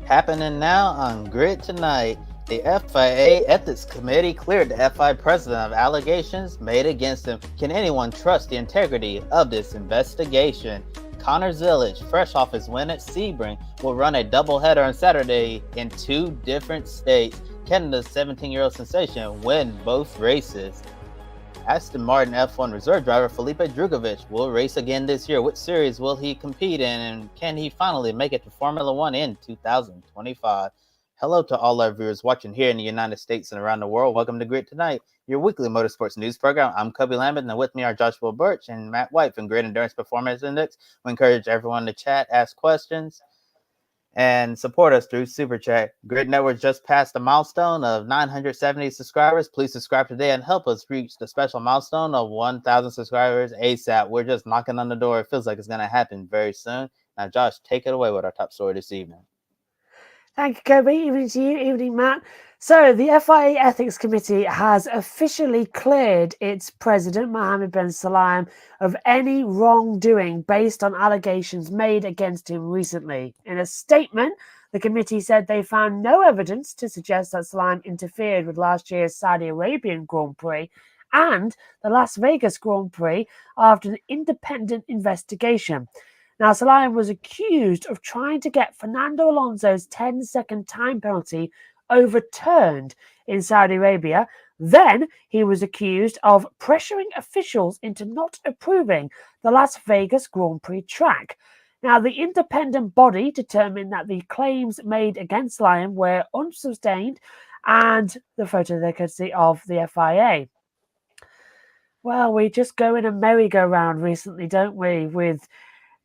Happening now on Grid Tonight, the FIA Ethics Committee cleared the FIA president of allegations made against him. Can anyone trust the integrity of this investigation? Connor Zilisch, fresh off his win at Sebring, will run a doubleheader on Saturday in two different states. Can the 17-year-old sensation win both races? Aston Martin F1 reserve driver Felipe Drugovich will race again this year. Which series will he compete in, and can he finally make it to Formula One in 2025? Hello to all our viewers watching here in the United States and around the world. Welcome to Grid Tonight, your weekly motorsports news program. I'm Kobe Lambert, and with me are Joshua Birch and Matt White from Grid Endurance Performance Index. We encourage everyone to chat, ask questions, and support us through Super Chat. Grid Network just passed a milestone of 970 subscribers. Please subscribe today and help us reach the special milestone of 1,000 subscribers ASAP. We're just knocking on the door. It feels like it's going to happen very soon. Now, Josh, take it away with our top story this evening. Thank you, Kobe. Evening to you. Evening, Matt. So the FIA Ethics Committee has officially cleared its president, Mohammed bin Sulayem, of any wrongdoing based on allegations made against him recently. In a statement, the committee said they found no evidence to suggest that Sulayem interfered with last year's Saudi Arabian Grand Prix and the Las Vegas Grand Prix after an independent investigation. Now, Sulayem was accused of trying to get Fernando Alonso's 10-second time penalty overturned in Saudi Arabia. Then he was accused of pressuring officials into not approving the Las Vegas Grand Prix track. Now, the independent body determined that the claims made against Sulayem were unsustained, and the photo they could see of the FIA. Well, we just go in a merry-go-round recently, don't we, with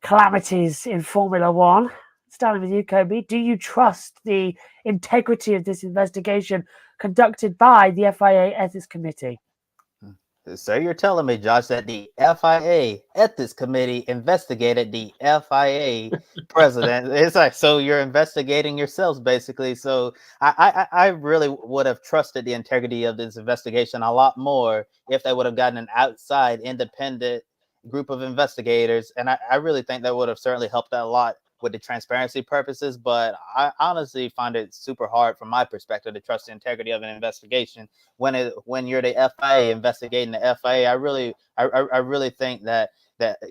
calamities in Formula One. Starting with you, Kobe, do you trust the integrity of this investigation conducted by the FIA Ethics Committee? So you're telling me, Josh, that the FIA Ethics Committee investigated the FIA president? It's like, so you're investigating yourselves, basically. So I really would have trusted the integrity of this investigation a lot more if they would have gotten an outside, independent group of investigators, and I really think that would have certainly helped out a lot with the transparency purposes. But I honestly find it super hard from my perspective to trust the integrity of an investigation when you're the FIA investigating the FIA. I really think that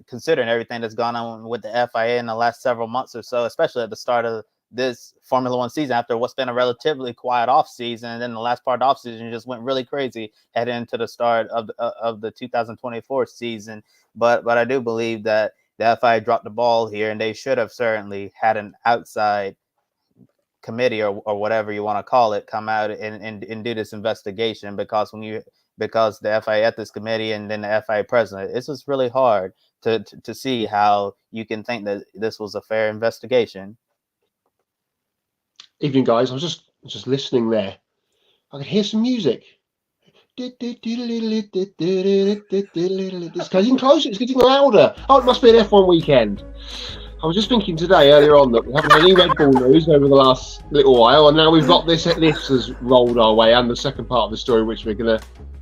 considering everything that's gone on with the FIA in the last several months or so, especially at the start of this Formula One season, after what's been a relatively quiet off season, and then the last part of the off season just went really crazy heading into the start of the 2024 season. But I do believe that the FIA dropped the ball here, and they should have certainly had an outside committee or whatever you want to call it come out and do this investigation, because the FIA Ethics Committee and then the FIA president, it's just really hard to see how you can think that this was a fair investigation. Evening, guys. I was just listening there. I could hear some music. It's getting closer. It's getting louder. Oh, it must be an F1 weekend. I was just thinking today, earlier on, that we haven't had any Red Bull news over the last little while, and now we've got this has rolled our way, and the second part of the story, which we're going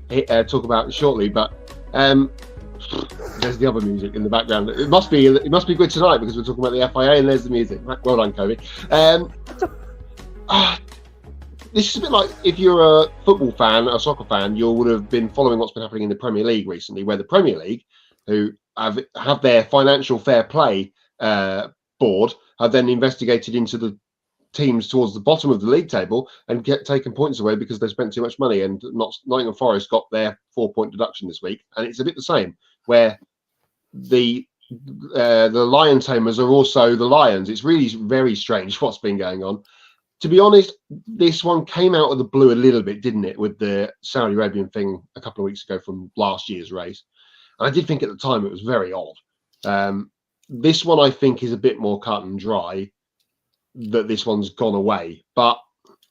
to talk about shortly. But there's the other music in the background. It must be good tonight because we're talking about the FIA, and there's the music. Well done, Kobe. This is a bit like if you're a football fan, a soccer fan, you would have been following what's been happening in the Premier League recently, where the Premier League, who have their financial fair play board, have then investigated into the teams towards the bottom of the league table and taken points away because they spent too much money. And Nottingham Forest got their 4-point deduction this week, and it's a bit the same, where the lion tamers are also the lions. It's really very strange what's been going on. To be honest, this one came out of the blue a little bit, didn't it, with the Saudi Arabian thing a couple of weeks ago from last year's race. And I did think at the time it was very odd. This one, I think, is a bit more cut and dry, that this one's gone away. But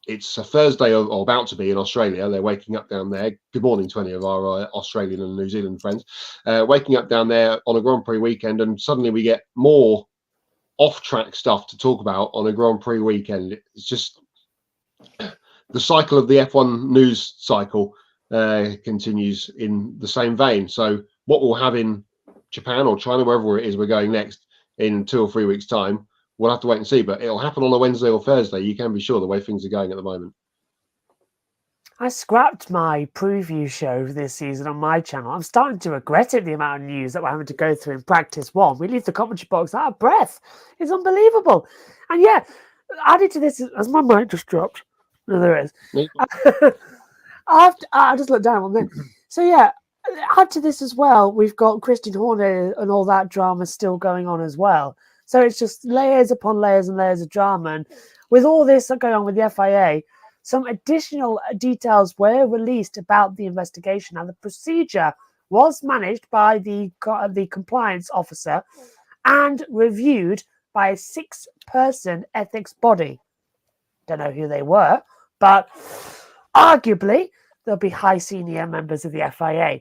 it's a Thursday, or about to be, in Australia. They're waking up down there. Good morning to any of our Australian and New Zealand friends. Waking up down there on a Grand Prix weekend, and suddenly we get more off-track stuff to talk about on a Grand Prix weekend. It's just the cycle of the F1 news cycle continues in the same vein. So what we'll have in Japan or China, wherever it is we're going next, in 2 or 3 weeks' time, we'll have to wait and see. But it'll happen on a Wednesday or Thursday. You can be sure the way things are going at the moment. I scrapped my preview show this season on my channel. I'm starting to regret it, the amount of news that we're having to go through in practice one. We leave the commentary box out of breath. It's unbelievable. And yeah, added to this, as my mic just dropped. No, there is. I just looked down on there. So yeah, add to this as well, we've got Christian Horner and all that drama still going on as well. So it's just layers upon layers and layers of drama. And with all this going on with the FIA, some additional details were released about the investigation. Now, the procedure was managed by the compliance officer and reviewed by a 6-person ethics body. Don't know who they were, but arguably there'll be high senior members of the FIA.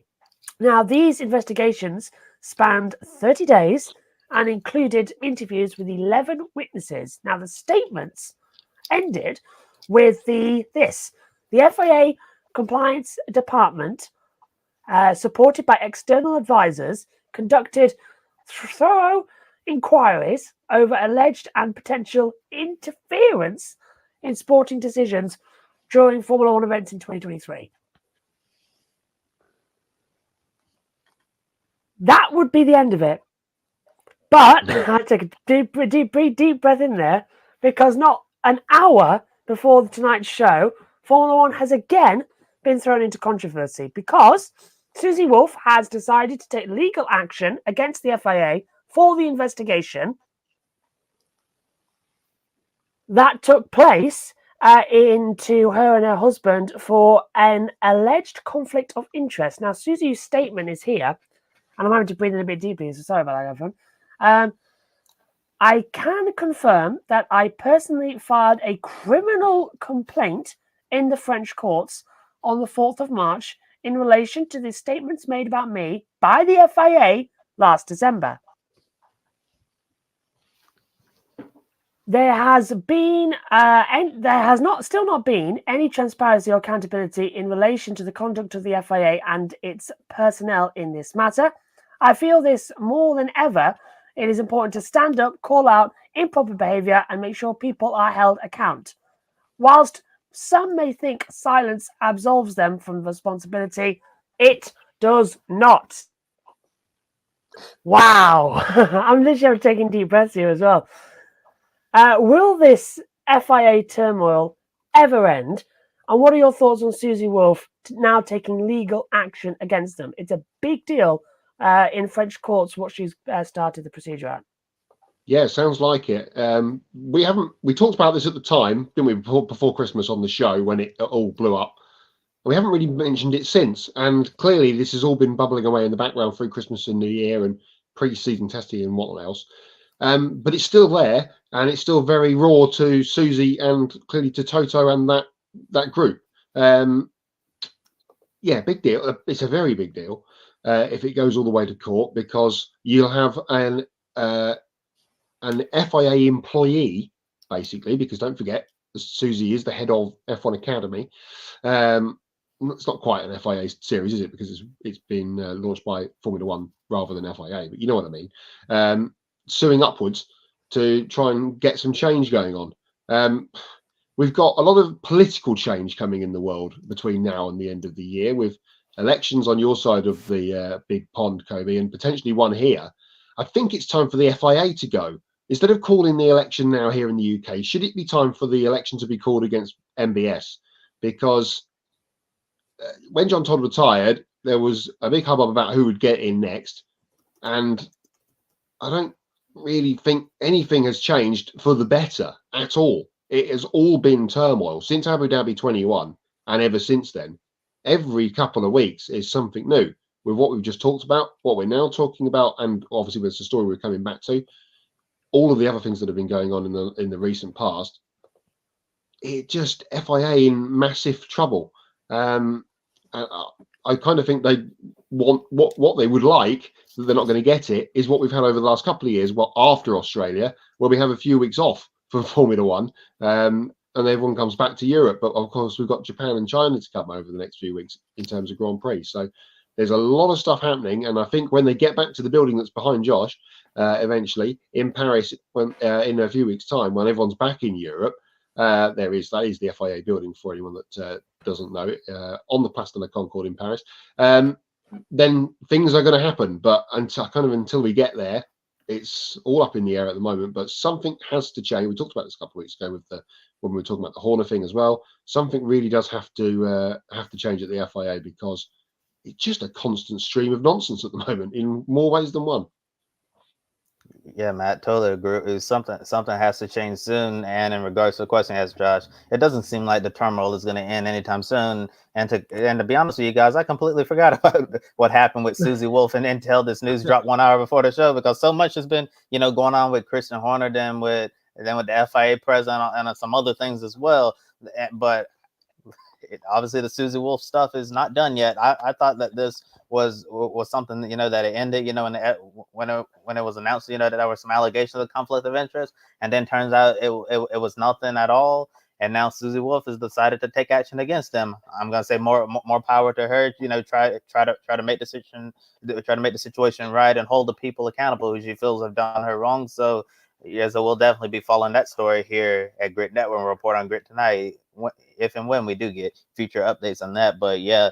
Now, these investigations spanned 30 days and included interviews with 11 witnesses. Now, the statements ended with the FIA Compliance Department, supported by external advisors, conducted thorough inquiries over alleged and potential interference in sporting decisions during Formula One events in 2023. That would be the end of it. But I take a deep breath in there, because not an hour before the tonight's show, Formula One has again been thrown into controversy because Susie Wolff has decided to take legal action against the FIA for the investigation that took place into her and her husband for an alleged conflict of interest. Now, Susie's statement is here, and I'm having to breathe in a bit deeply, so sorry about that, everyone. I can confirm that I personally filed a criminal complaint in the French courts on the 4th of March in relation to the statements made about me by the FIA last December. There has been, and there has still not been any transparency or accountability in relation to the conduct of the FIA and its personnel in this matter. I feel this more than ever. It is important to stand up, call out improper behaviour, and make sure people are held account. Whilst some may think silence absolves them from responsibility, it does not. Wow. I'm literally taking deep breaths here as well. Will this FIA turmoil ever end? And what are your thoughts on Susie Wolff now taking legal action against them? It's a big deal in French courts what she's started the procedure at. Yeah, sounds like it. We talked about this at the time, didn't we, before Christmas on the show when it all blew up. We haven't really mentioned it since, and clearly this has all been bubbling away in the background through Christmas and New Year and pre-season testing and what else. But it's still there, and it's still very raw to Susie and clearly to Toto and that group. Yeah, big deal. It's a very big deal if it goes all the way to court, because you'll have an FIA employee, basically, because don't forget, Susie is the head of F1 Academy. It's not quite an FIA series, is it? Because it's been launched by Formula One rather than FIA, but you know what I mean. Suing upwards to try and get some change going on. We've got a lot of political change coming in the world between now and the end of the year, with elections on your side of the big pond, Kobe, and potentially one here. I think it's time for the FIA to go. Instead of calling the election now here in the UK, should it be time for the election to be called against MBS? Because when John Todd retired, there was a big hubbub about who would get in next. And I don't really think anything has changed for the better at all. It has all been turmoil since Abu Dhabi 21, and ever since then. Every couple of weeks is something new, with what we've just talked about, what we're now talking about, and obviously there's the story we're coming back to, all of the other things that have been going on in the recent past. It just, FIA in massive trouble. I kind of think they want what they would like, they're not going to get it, is what we've had over the last couple of years, well, after Australia, where we have a few weeks off for Formula One, and everyone comes back to Europe. But of course, we've got Japan and China to come over the next few weeks in terms of Grand Prix. So There's a lot of stuff happening, and I think when they get back to the building that's behind Josh, eventually in Paris, when in a few weeks' time, when everyone's back in Europe, that is the FIA building for anyone that doesn't know it, on the Place de la Concorde in Paris. Then things are going to happen, but until we get there, it's all up in the air at the moment. But something has to change. We talked about this a couple of weeks ago when we were talking about the Horner thing as well. Something really does have to change at the FIA, because it's just a constant stream of nonsense at the moment in more ways than one. Yeah, Matt, totally agree. Something has to change soon. And in regards to the question asked Josh, it doesn't seem like the turmoil is going to end anytime soon. And to be honest with you guys, I completely forgot about what happened with Susie Wolff and until this news dropped 1 hour before the show, because so much has been going on with Christian Horner, then with the FIA president and some other things as well. But obviously the Susie Wolff stuff is not done yet. I thought that this was something that it ended when it was announced that there were some allegations of conflict of interest, and then turns out it was nothing at all, and now Susie Wolff has decided to take action against them. I'm gonna say more power to her. Try to make the situation right and hold the people accountable who she feels have done her wrong. So we'll definitely be following that story here at Grit Network and report on Grit tonight, if and when we do get future updates on that. But yeah,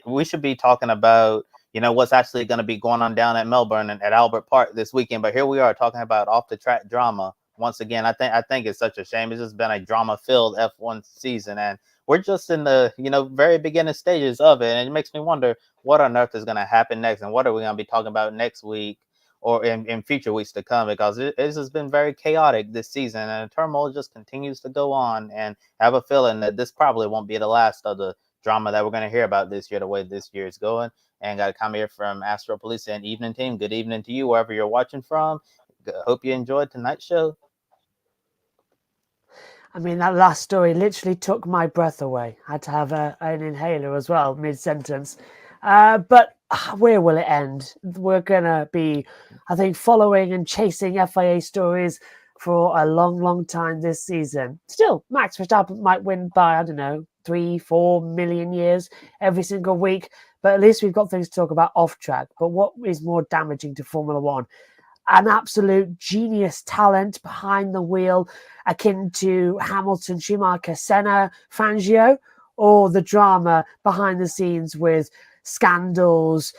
we should be talking about what's actually going to be going on down at Melbourne and at Albert Park this weekend. But here we are talking about off the track drama once again. I think it's such a shame. It's just been a drama filled F1 season, and we're just in the very beginning stages of it. And it makes me wonder what on earth is going to happen next, and what are we going to be talking about next week or in future weeks to come, because it has been very chaotic this season, and the turmoil just continues to go on. And I have a feeling that this probably won't be the last of the drama that we're going to hear about this year, the way this year is going. And got to come here from Astro Police and Evening Team. Good evening to you, wherever you're watching from. Hope you enjoyed tonight's show. I mean, that last story literally took my breath away. I had to have an inhaler as well, mid-sentence. But where will it end? We're going to be, I think, following and chasing FIA stories for a long, long time this season. Still, Max Verstappen might win by, 3-4 million years every single week. But at least we've got things to talk about off track. But what is more damaging to Formula One? An absolute genius talent behind the wheel, akin to Hamilton, Schumacher, Senna, Fangio, or the drama behind the scenes with scandals,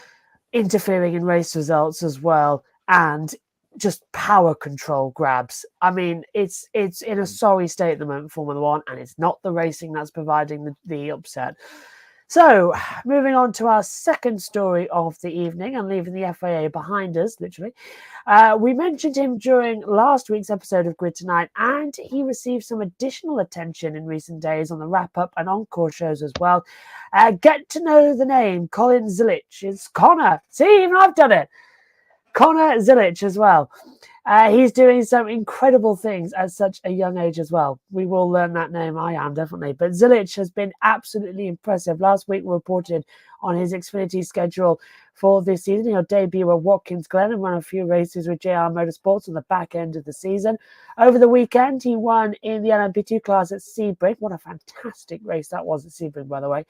interfering in race results as well, and just power control grabs. I mean, it's in a sorry state at the moment, Formula One, and it's not the racing that's providing the upset. So, moving on to our second story of the evening and leaving the FIA behind us, literally. We mentioned him during last week's episode of Grid Tonight, and he received some additional attention in recent days on the wrap-up and encore shows as well. Get to know the name, Colin Zilisch. It's Connor. See, even I've done it. Connor Zilisch as well. He's doing some incredible things at such a young age as well. We will learn that name. I am, definitely. But Zilisch has been absolutely impressive. Last week we reported on his Xfinity schedule for this season. He'll debut at Watkins Glen and run a few races with JR Motorsports on the back end of the season. Over the weekend, he won in the LMP2 class at Sebring. What a fantastic race that was at Sebring, by the way.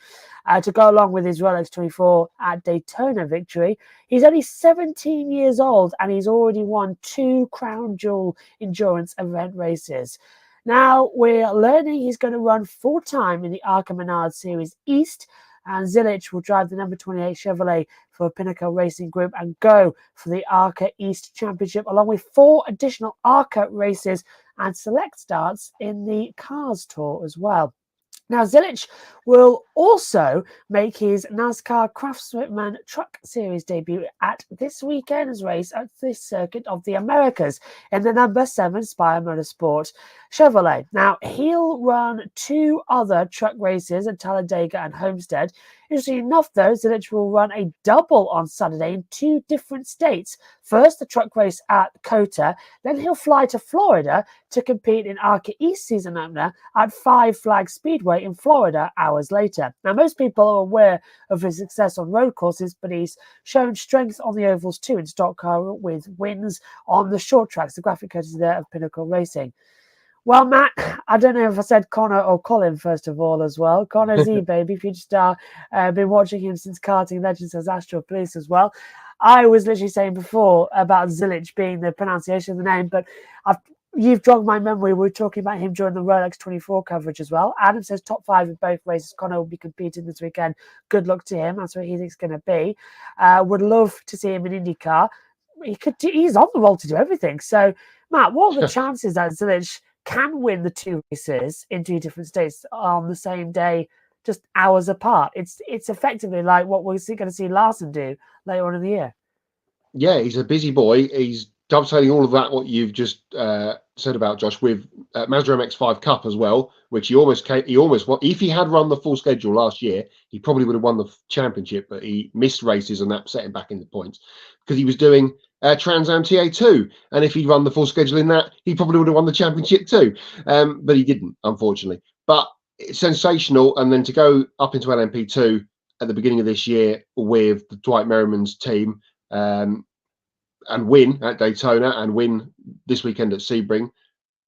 To go along with his Rolex 24 at Daytona victory. He's only 17 years old and he's already won 2 Crown Jewel endurance event races. Now, we're learning he's going to run full-time in the ARCA Menard Series East, and Zilisch will drive the number 28 Chevrolet for Pinnacle Racing Group and go for the ARCA East Championship, along with 4 additional ARCA races and select starts in the Cars Tour as well. Now, Zilisch will also make his NASCAR Craftsman Truck Series debut at this weekend's race at the Circuit of the Americas in the number 7 Spire Motorsport Chevrolet. Now, he'll run 2 other truck races at Talladega and Homestead. Interestingly enough, though, Zilisch will run a double on Saturday in 2 different states. First, the truck race at COTA, then he'll fly to Florida to compete in ARCA East season opener at Five Flags Speedway in Florida hours later. Now, most people are aware of his success on road courses, but he's shown strength on the ovals too in stock car with wins on the short tracks. The graphic courtesy there of Pinnacle Racing. Well, Matt, I don't know if I said Connor or Colin first of all as well. Connor Z, baby, future star. Been watching him since Karting Legends as Astro Police as well. I was literally saying before about Zilisch being the pronunciation of the name, but you've jogged my memory. We were talking about him during the Rolex 24 coverage as well. Adam says top 5 in both races. Connor will be competing this weekend. Good luck to him. That's what he thinks going to be. Would love to see him in IndyCar. He's on the roll to do everything. So, Matt, what are the chances that Zilisch can win the 2 races in 2 different states on the same day, just hours apart? It's effectively like what we're going to see Larson do later on in the year. Yeah, he's a busy boy. He's dovetailing all of that, what you've just said about Josh, with Mazda MX-5 Cup as well, which he almost, if he had run the full schedule last year, he probably would have won the championship, but he missed races and that set him back in the points because he was doing Trans Am TA2. And if he'd run the full schedule in that, he probably would have won the championship too. But he didn't, unfortunately. But it's sensational. And then to go up into LMP2 at the beginning of this year with the Dwight Merriman's team, and win at Daytona and win this weekend at Sebring.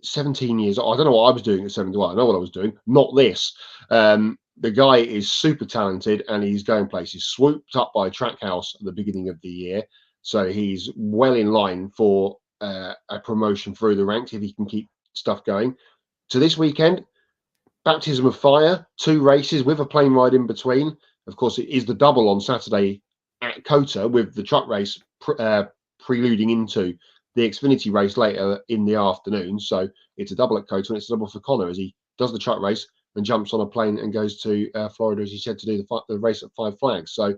17 years old. I don't know what I was doing at 17. Well, I know what I was doing. Not this. The guy is super talented and he's going places. Swooped up by Trackhouse at the beginning of the year. So he's well in line for a promotion through the ranks if he can keep stuff going. To this weekend, baptism of fire, 2 races with a plane ride in between. Of course, it is the double on Saturday at COTA with the truck race preluding into the Xfinity race later in the afternoon. So it's a double at COTA and it's a double for Connor as he does the truck race and jumps on a plane and goes to Florida, as he said, to do the race at Five Flags. So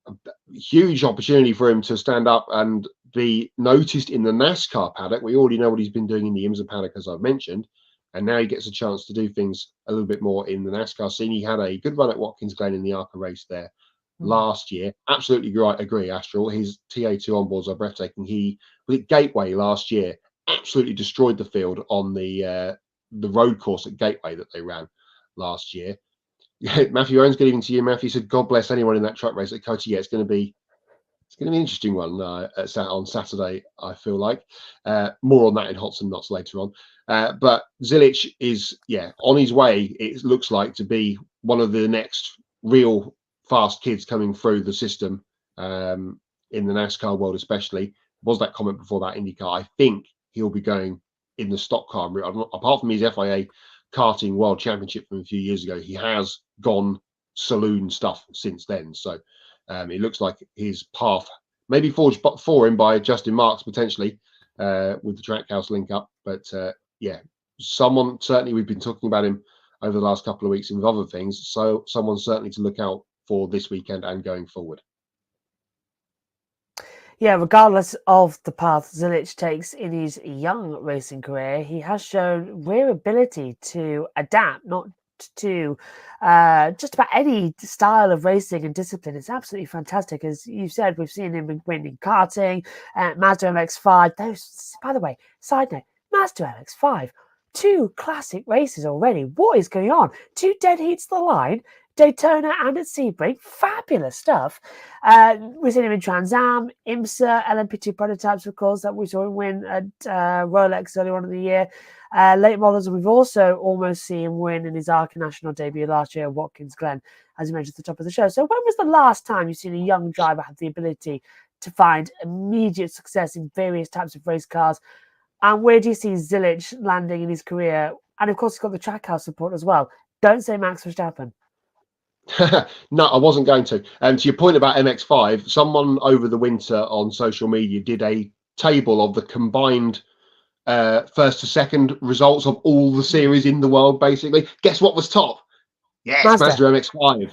a huge opportunity for him to stand up and be noticed in the NASCAR paddock. We already know what he's been doing in the IMSA paddock, as I've mentioned. And now he gets a chance to do things a little bit more in the NASCAR scene. He had a good run at Watkins Glen in the ARCA race there last year. Absolutely agree, Astral. His TA2 onboards are breathtaking. He was at Gateway last year, absolutely destroyed the field on the road course at Gateway that they ran last year. Matthew Owens, good evening to you, Matthew. Said, God bless anyone in that truck race at COTA. Yeah, it's going to be an interesting one on Saturday, I feel like. More on that in Hots and Knots later on. But Zilisch is, on his way, it looks like, to be one of the next real fast kids coming through the system in the NASCAR world, especially. Was that comment before that IndyCar? I think he'll be going in the stock car route. Apart from his FIA karting world championship from a few years ago, he has gone saloon stuff since then. So it looks like his path maybe forged for him by Justin Marks potentially with the Trackhouse link up. But someone certainly, we've been talking about him over the last couple of weeks with other things. So someone certainly to look out for this weekend and going forward. Yeah, regardless of the path Zilisch takes in his young racing career, he has shown rare ability to adapt, not to just about any style of racing and discipline. It's absolutely fantastic. As you've said, we've seen him winning karting, Mazda MX-5. Those, by the way, side note, Mazda MX-5, 2 classic races already. What is going on? 2 dead heats to the line, Daytona and at Sebring. Fabulous stuff. We've seen him in Trans Am, IMSA, LMP2 prototypes, of course, that we saw him win at Rolex earlier on in the year. Late models, and we've also almost seen him win in his ARCA National debut last year at Watkins Glen, as you mentioned at the top of the show. So when was the last time you've seen a young driver have the ability to find immediate success in various types of race cars? And where do you see Zilisch landing in his career? And of course, he's got the Trackhouse support as well. Don't say Max Verstappen. No, I wasn't going to. To your point about MX-5, someone over the winter on social media did a table of the combined first to second results of all the series in the world, basically. Guess what was top? Yes, Mazda MX-5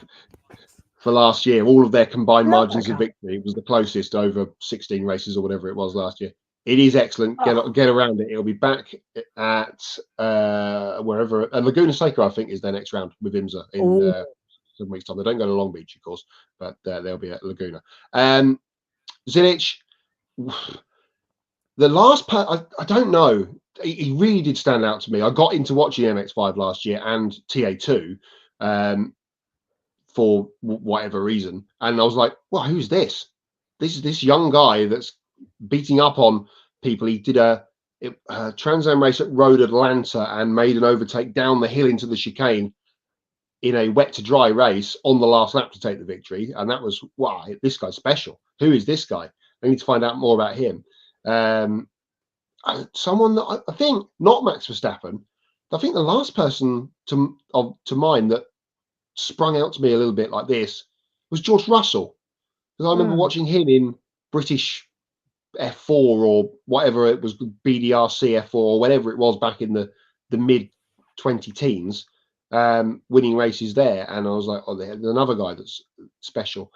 for last year. All of their combined margins of victory. It was the closest over 16 races or whatever it was last year. It is excellent. Get around it. It'll be back at wherever. And Laguna Seca, I think, is their next round with IMSA in 7 weeks' time. They don't go to Long Beach, of course, but they'll be at Laguna. Zilisch, the last part, I don't know. He really did stand out to me. I got into watching MX-5 last year and TA2 for whatever reason. And I was like, well, who's this? This is this young guy that's beating up on people. He did a Trans Am race at Road Atlanta and made an overtake down the hill into the chicane in a wet to dry race on the last lap to take the victory. And that was, wow, this guy's special. Who is this guy? I need to find out more about him. Someone that I think, not Max Verstappen, I think the last person to mind that sprung out to me a little bit like this was George Russell. Because I remember watching him in British F4 or whatever it was, BDRC F4 or whatever it was back in the mid 20-teens, winning races there. And I was like, oh, there's another guy that's special.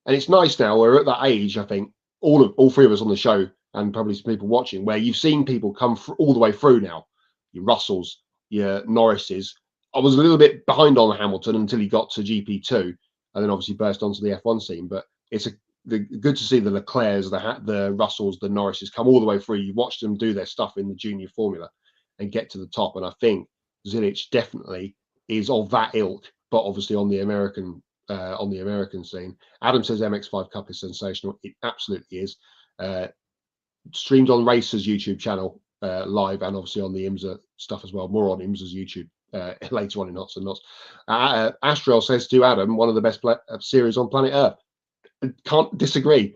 And it's nice now, we're at that age, I think, all three of us on the show and probably some people watching, where you've seen people come all the way through now. Your Russells, your Norrises. I was a little bit behind on Hamilton until he got to GP2 and then obviously burst onto the F1 scene. But it's good to see the Leclercs, the Russells, the Norrises come all the way through. You watch them do their stuff in the junior formula and get to the top. And I think Zilisch definitely is of that ilk, but obviously on the American scene. Adam says MX5 Cup is sensational. It absolutely is. Streamed on Racers YouTube channel live and obviously on the IMSA stuff as well. More on IMSA's YouTube later on in Knots and Knots. Astrel says to Adam, one of the best series on planet Earth. Can't disagree.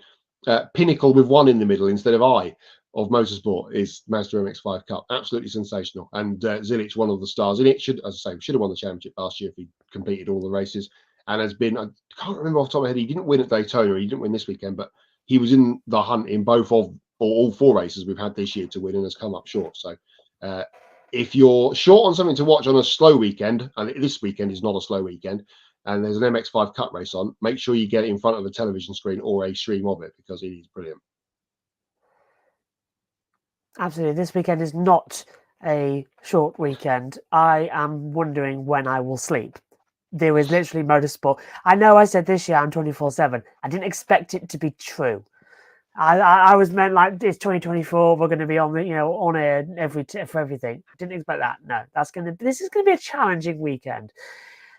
Pinnacle with one in the middle instead of I of motorsport is Mazda MX5 Cup. Absolutely sensational. And Zilisch, one of the stars in it, should have won the championship last year if he completed all the races. And has been, I can't remember off the top of my head, he didn't win at Daytona, he didn't win this weekend, but he was in the hunt in both of all four races we've had this year to win and has come up short. So if you're short on something to watch on a slow weekend, and this weekend is not a slow weekend, and there's an MX5 Cup race on, make sure you get it in front of a television screen or a stream of it because it is brilliant. Absolutely. This weekend is not a short weekend. I am wondering when I will sleep. There was literally motorsport. I know I said this year I'm 24/7. I didn't expect it to be true. I was meant like it's 2024. We're going to be on the on air for everything. I didn't expect that. No, this is going to be a challenging weekend.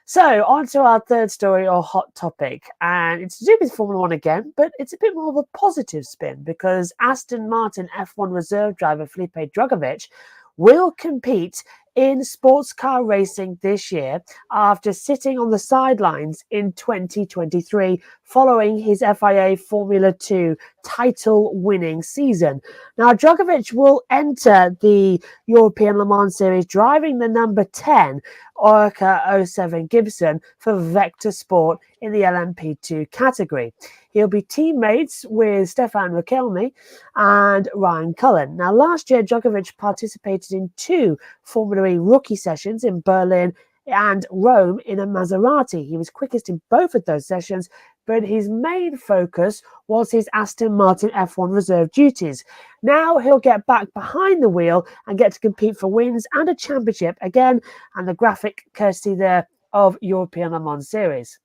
So on to our third story or hot topic, and it's to do with Formula One again, but it's a bit more of a positive spin because Aston Martin F1 reserve driver Felipe Drugovich will compete in sports car racing this year after sitting on the sidelines in 2023 following his FIA Formula 2 title-winning season. Now, Drugovich will enter the European Le Mans Series driving the number 10 ARCA 07 Gibson for Vector Sport in the LMP2 category. He'll be teammates with Stefan Rakelmi and Ryan Cullen. Now, last year, Drugovich participated in 2 Formula E rookie sessions in Berlin and Rome in a Maserati. He was quickest in both of those sessions, but his main focus was his Aston Martin F1 reserve duties. Now he'll get back behind the wheel and get to compete for wins and a championship again, and the graphic courtesy there of European Le Mans Series.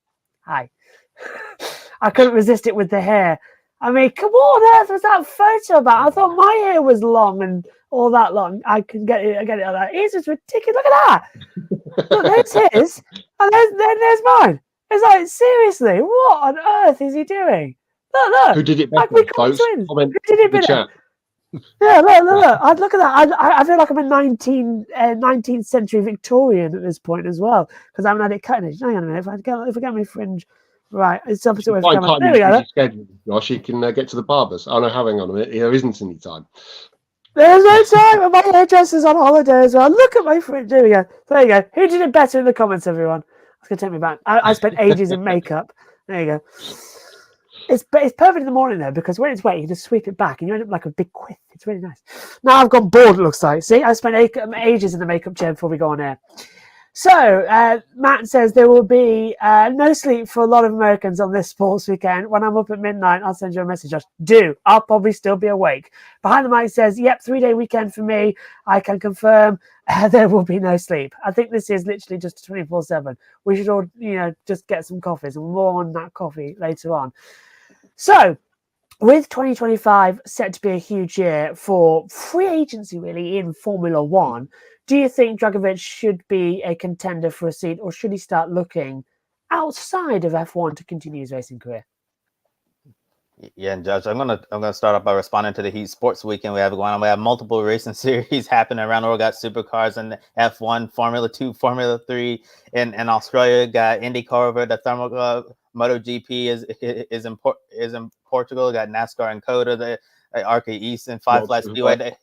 Hi. I couldn't resist it with the hair. I mean, come on, earth was that photo about? I thought my hair was long and all that long. I can get it. I get it. Like, his is ridiculous. Look at that. Look, there's his, and there's mine. It's like, seriously, what on earth is he doing? Look. Who did it better? Like, Folks, who did it better? Yeah, look. I'd look at that. I feel like I'm a 19th century Victorian at this point as well because I haven't had it cut in it. Hang on a minute. If I get my fringe right, it's opposite way of camera. There we go. Josh, you can get to the barbers. Oh no, hang on a minute. There isn't any time. There's no time. And my hairdresser's on holiday as well. Look at my fringe. There we go. There you go. Who did it better in the comments, everyone? That's going to take me back. I spent ages in makeup. There you go. It's perfect in the morning, though, because when it's wet, you just sweep it back and you end up like a big quiff. It's really nice. Now I've gone bored, it looks like. See, I spent ages in the makeup chair before we go on air. So, Matt says there will be no sleep for a lot of Americans on this sports weekend. When I'm up at midnight, I'll send you a message. Just I'll probably still be awake. Behind the mic says, yep, 3-day weekend for me. I can confirm there will be no sleep. I think this is literally just 24/7. We should all, just get some coffees and more on that coffee later on. So, with 2025 set to be a huge year for free agency, really, in Formula One, do you think Drugovich should be a contender for a seat, or should he start looking outside of F1 to continue his racing career? Yeah, and Judge, I'm gonna start off by responding to the Heat Sports Weekend we have going on. We have multiple racing series happening around the world. Got supercars and F1, Formula 2, Formula 3 in Australia. Got IndyCar over the Thermal MotoGP is in Portugal. Got NASCAR and COTA, the ARCA East and Five Flags Speedway.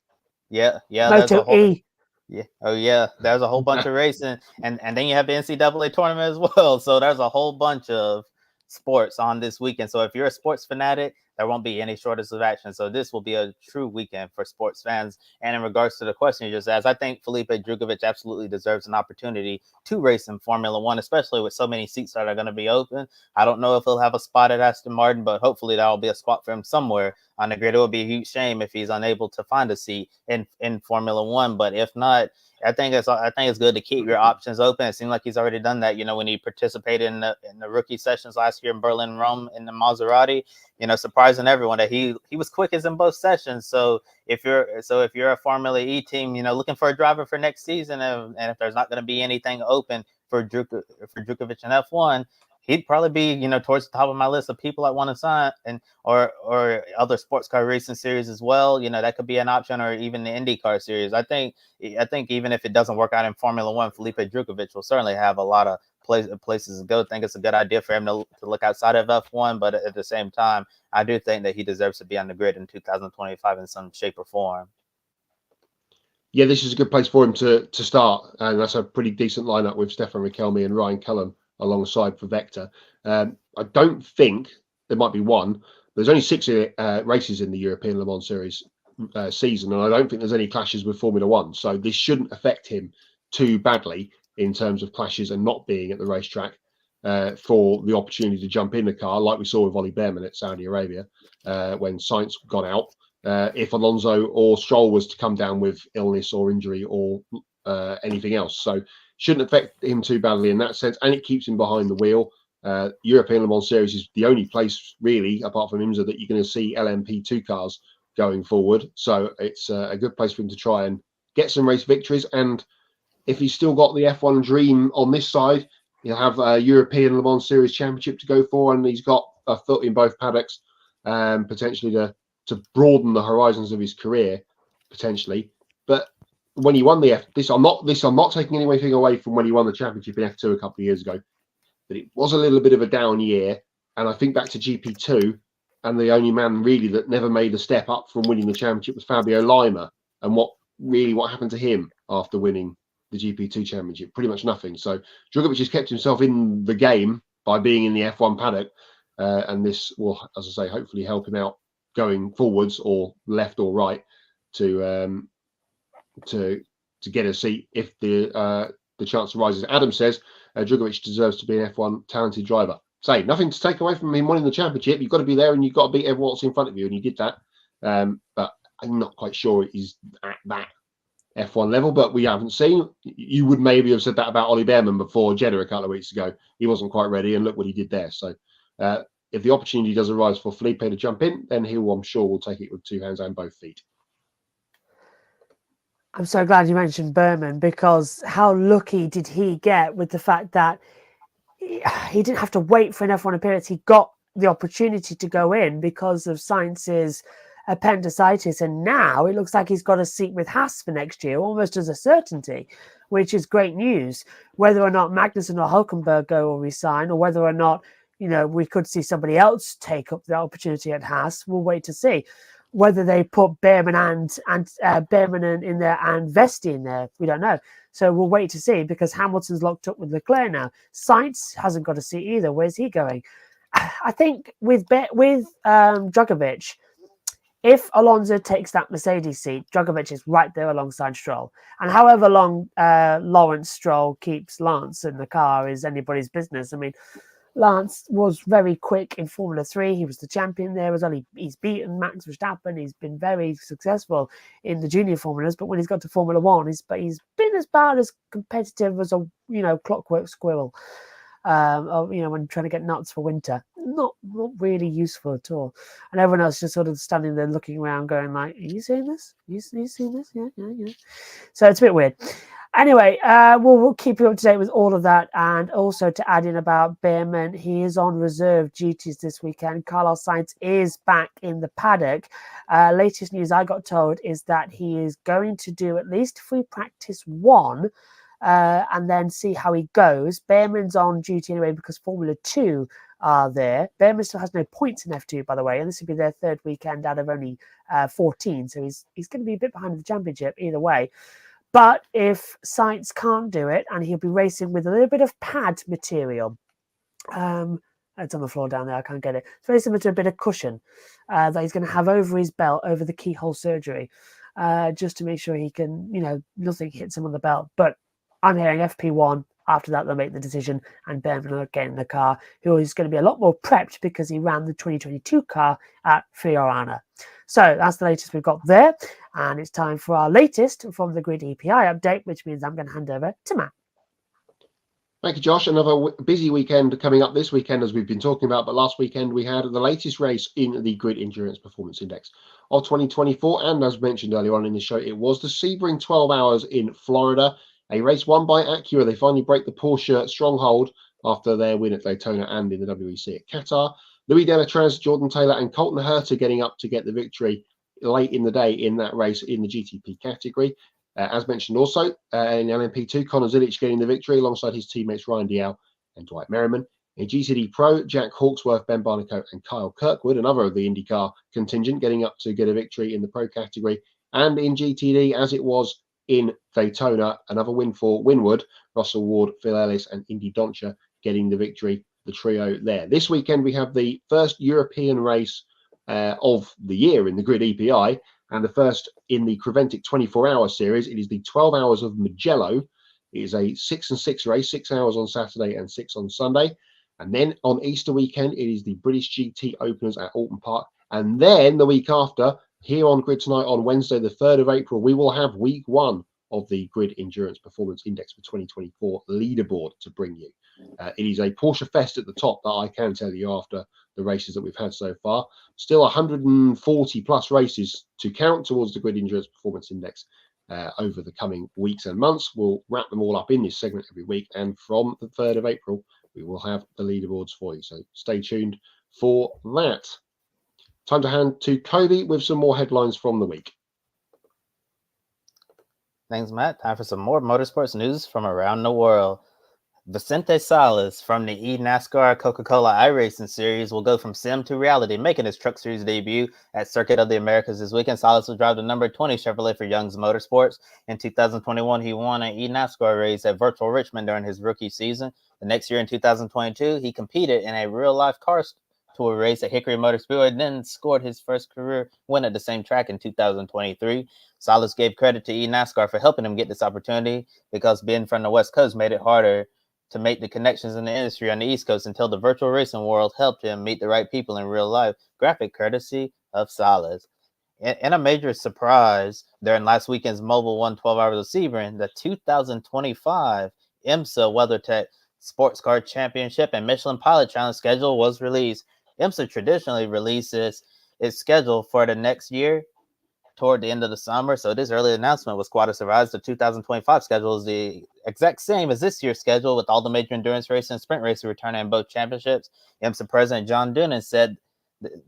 Yeah, there's a Moto whole E. yeah. Oh yeah. There's a whole bunch of racing, and then you have the NCAA tournament as well. So there's a whole bunch of sports on this weekend. So if you're a sports fanatic, there won't be any shortage of action. So this will be a true weekend for sports fans. And in regards to the question you just asked, I think Felipe Drugovich absolutely deserves an opportunity to race in Formula One, especially with so many seats that are going to be open. I don't know if he'll have a spot at Aston Martin, but hopefully that'll be a spot for him somewhere on the grid. It would be a huge shame if he's unable to find a seat in Formula One. But if not, I think it's good to keep your options open. It seems like he's already done that. When he participated in the rookie sessions last year in Berlin and Rome in the Maserati, surprising everyone that he was quickest in both sessions. So if you're a Formula E team, looking for a driver for next season, and if there's not going to be anything open for Drukovich in F1, he'd probably be towards the top of my list of people I want to sign, and or other sports car racing series as well. That could be an option, or even the IndyCar series. I think even if it doesn't work out in Formula One, Felipe Drukovich will certainly have a lot of places to go. I think it's a good idea for him to look outside of F1, but at the same time, I do think that he deserves to be on the grid in 2025 in some shape or form. Yeah, this is a good place for him to start, and that's a pretty decent lineup with Stefan Riquelme and Ryan Cullen alongside for Vector. I don't think there might be one. There's only 6 races in the European Le Mans Series season, and I don't think there's any clashes with Formula One. So this shouldn't affect him too badly in terms of clashes and not being at the racetrack for the opportunity to jump in the car, like we saw with Ollie Behrman at Saudi Arabia when Sainz got out. If Alonso or Stroll was to come down with illness or injury or anything else. So shouldn't affect him too badly in that sense. And it keeps him behind the wheel. European Le Mans Series is the only place really, apart from IMSA, that you're going to see LMP2 cars going forward. So it's a good place for him to try and get some race victories. And if he's still got the F1 dream on this side, he'll have a European Le Mans Series championship to go for. And he's got a foot in both paddocks, potentially to broaden the horizons of his career, potentially. But when he won the I'm not taking anything away from when he won the championship in F2 a couple of years ago, but it was a little bit of a down year. And I think back to GP2, and the only man really that never made a step up from winning the championship was Fabio Lima. And what happened to him after winning the GP2 championship? Pretty much nothing. So Drugovich has kept himself in the game by being in the F1 paddock, and this will, as I say, hopefully help him out going forwards or left or right to get a seat if the chance arises. Adam says Drugovich deserves to be an F1 talented driver. Say nothing to take away from him winning the championship. You've got to be there and you've got to beat everyone else in front of you, and you did that. But I'm not quite sure he's at that F1 level, but we haven't seen. You would maybe have said that about Ollie Behrman before Jeddah a couple of weeks ago. He wasn't quite ready, and look what he did there. So if the opportunity does arise for Felipe to jump in, then I'm sure, will take it with 2 hands and both feet. I'm so glad you mentioned Behrman, because how lucky did he get with the fact that he didn't have to wait for an F1 appearance. He got the opportunity to go in because of Sainz's appendicitis, and now it looks like he's got a seat with Haas for next year, almost as a certainty, which is great news. Whether or not Magnussen or Hulkenberg go or resign, or whether or not we could see somebody else take up the opportunity at Haas, we'll wait to see. Whether they put Behrman and Behrman in there and Vesti in there, we don't know. So we'll wait to see, because Hamilton's locked up with Leclerc now. Sainz hasn't got a seat either. Where's he going? I think with Drugovich, if Alonso takes that Mercedes seat, Drugovich is right there alongside Stroll. And however long Lawrence Stroll keeps Lance in the car is anybody's business. I mean, Lance was very quick in Formula 3. He was the champion there. He's beaten Max Verstappen. He's been very successful in the junior formulas. But when he's got to Formula 1, he's been about as competitive as a clockwork squirrel. When trying to get nuts for winter, not really useful at all. And everyone else just sort of standing there looking around, going like, "Are you seeing this? You seeing this? Yeah." So it's a bit weird. Anyway, we'll keep you up to date with all of that. And also to add in about Behrman, he is on reserve duties this weekend. Carlos Sainz is back in the paddock. Latest news I got told is that he is going to do at least free practice 1 and then see how he goes. Behrman's on duty anyway because Formula 2 are there. Behrman still has no points in F2, by the way, and this will be their 3rd weekend out of only 14. So he's going to be a bit behind the championship either way. But if Sainz can't do it, and he'll be racing with a little bit of pad material, it's on the floor down there, I can't get it. It's very similar to a bit of cushion that he's going to have over his belt, over the keyhole surgery, just to make sure he can, nothing hits him on the belt. But I'm hearing FP1. After that, they'll make the decision, and Behrman will get in the car, who is going to be a lot more prepped because he ran the 2022 car at Fiorana. So that's the latest we've got there, and it's time for our latest from the Grid EPI update, which means I'm going to hand over to Matt. Thank you, Josh. Another busy weekend coming up this weekend, as we've been talking about. But last weekend, we had the latest race in the Grid Endurance Performance Index of 2024. And as mentioned earlier on in the show, it was the Sebring 12 Hours in Florida, a race won by Acura. They finally break the Porsche stronghold after their win at Daytona and in the WEC at Qatar. Louis Delatraz, Jordan Taylor, and Colton Herta getting up to get the victory late in the day in that race in the GTP category. As mentioned also, in LMP2, Connor Zilisch getting the victory alongside his teammates Ryan Dial and Dwight Merriman. In GCD Pro, Jack Hawksworth, Ben Barnicoat, and Kyle Kirkwood, another of the IndyCar contingent, getting up to get a victory in the Pro category. And in GTD, as it was in Daytona, another win for Winwood, Russell Ward, Phil Ellis, and Indy Doncher getting the victory, the trio there. This weekend, we have the first European race of the year in the Grid EPI, and the first in the Creventic 24-hour series. It is the 12 Hours of Mugello. It is a 6 and 6 race, 6 hours on Saturday and 6 on Sunday. And then on Easter weekend, it is the British GT Openers at Alton Park. And then the week after, here on Grid Tonight on Wednesday, the 3rd of April, we will have week 1 of the Grid Endurance Performance Index for 2024 leaderboard to bring you. It is a Porsche fest at the top, that I can tell you after the races that we've had so far. Still 140 plus races to count towards the Grid Endurance Performance Index over the coming weeks and months. We'll wrap them all up in this segment every week. And from the 3rd of April, we will have the leaderboards for you. So stay tuned for that. Time to hand to Kobe with some more headlines from the week. Thanks, Matt. Time for some more motorsports news from around the world. Vicente Salas from the eNASCAR Coca-Cola iRacing Series will go from sim to reality, making his Truck Series debut at Circuit of the Americas this weekend. Salas will drive the number 20 Chevrolet for Young's Motorsports. In 2021, he won an eNASCAR race at Virtual Richmond during his rookie season. The next year, in 2022, he competed in a real-life car tour race at Hickory Motor Speedway, then scored his first career win at the same track in 2023. Salas gave credit to eNASCAR for helping him get this opportunity because being from the West Coast made it harder to make the connections in the industry on the East Coast until the virtual racing world helped him meet the right people in real life. Graphic courtesy of Salas. In a major surprise during last weekend's Mobile 1 12 Hours of Sebring, the 2025 IMSA WeatherTech Sports Car Championship and Michelin Pilot Challenge schedule was released. IMSA traditionally releases its schedule for the next year toward the end of the summer, so this early announcement was quite a surprise. The 2025 schedule is the exact same as this year's schedule, with all the major endurance racing and sprint racing returning in both championships. IMSA President John Doonan said